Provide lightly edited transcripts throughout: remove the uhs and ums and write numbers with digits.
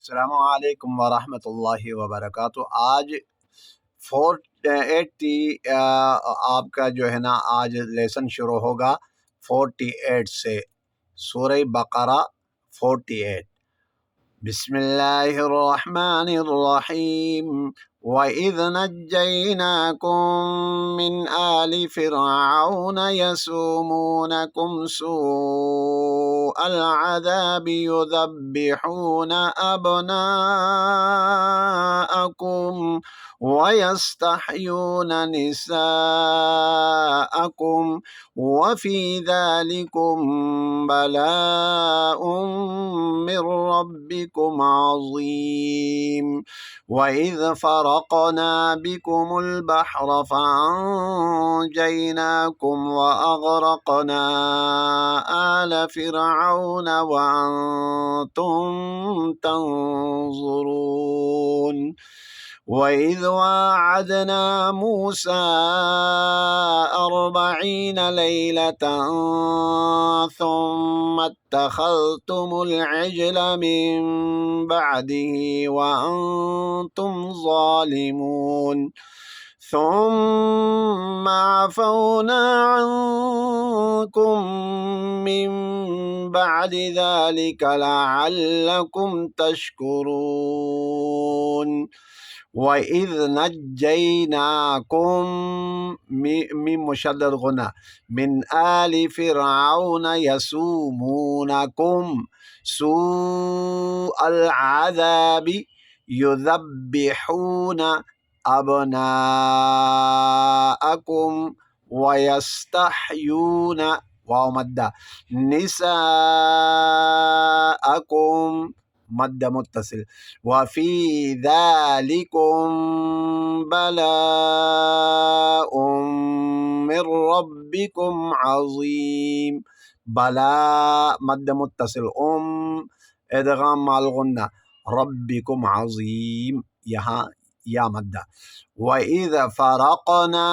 السلام علیکم ورحمۃ اللہ وبرکاتہ۔ آج 480 آپ کا جو ہے نا آج لیسن شروع ہوگا 48 سے، سورہ بقرہ 48۔ بسم اللہ الرحمن الرحیم۔ وَإِذْ نَجَّيْنَاكُم مِّنْ آلِ فِرْعَوْنَ يَسُومُونَكُمْ سُوءَ الْعَذَابِ يُذَبِّحُونَ أَبْنَاءَكُمْ وَيَسْتَحْيُونَ نِسَاءَكُمْ وَفِي ذَلِكُمْ بَلَاءٌ مِّن رَّبِّكُمْ عَظِيمٌ۔ وَإِذْ فَرَقْنَا بِكُمُ الْبَحْرَ فَأَنجَيْنَاكُمْ وَأَغْرَقْنَا آلَ فِرْعَوْنَ وَأَنتُمْ تَنظُرُونَ۔ وَإِذْ وَاعَدْنَا مُوسَىٰ 40 لَيْلَةً ثُمَّ اتَّخَذْتُمُ الْعِجْلَ مِن بَعْدِهِ وَأَنتُمْ ظَالِمُونَ، ثُمَّ عَفَوْنَا عَنكُم مِّن بَعْدِ ذَلِكَ لَعَلَّكُمْ تَشْكُرُونَ۔ وَإِذْ نَجَّيْنَاكُم من مشدد غنہ من آل فرعون يسومونكم سوء العذاب يذبحون أبناءكم ويستحيون نساءكم مد متصل، وفي ذلكم بلاء من ربكم عظيم۔ بلا مد متصل، ادغام مال غنہ، ربکم عظیم، یہاں یا مدہ۔ وَإِذَ فَرَقْنَا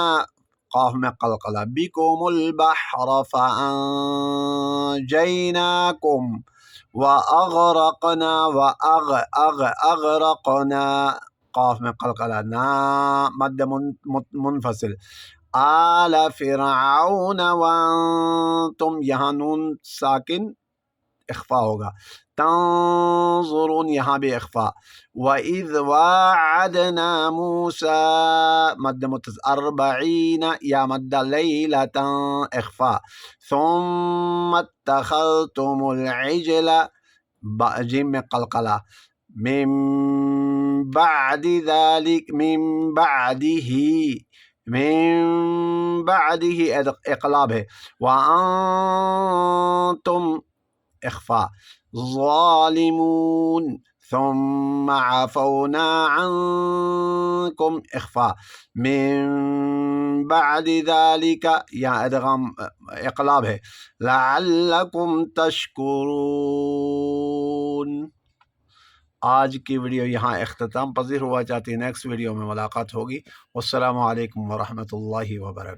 قاف میں قلقلہ بِكُمُ الْبَحْرَ فَأَنجَيْنَاكُمْ وَأَغْرَقْنَا أَغْرَقْنَا قاف میں قلقلہ، نا مد منفصل، آل فرعون وانتم، یہاں نون ساکن اخفا ہوگا، تنظرون یہاں بھی اخفا۔ وَإِذْ وَاعَدْنَا مُوسَىٰ مد متصل 40 یا مد لَيْلَةً اخفا، ثُمَّ اتَّخَذْتُمُ الْعِجْلَ جیم میں قلقلہ، من بعد ذلك من بعده اقلاب ہے، وَأَنتُمْ اخفا، ظالمون، ثم عفونا عنكم اخفا، من بعد ذلك یا ادغام اقلاب ہے، لعلکم تشکرون۔ آج کی ویڈیو یہاں اختتام پذیر ہوا چاہتی ہے، نیکسٹ ویڈیو میں ملاقات ہوگی۔ والسلام علیکم ورحمۃ اللہ وبرکاتہ۔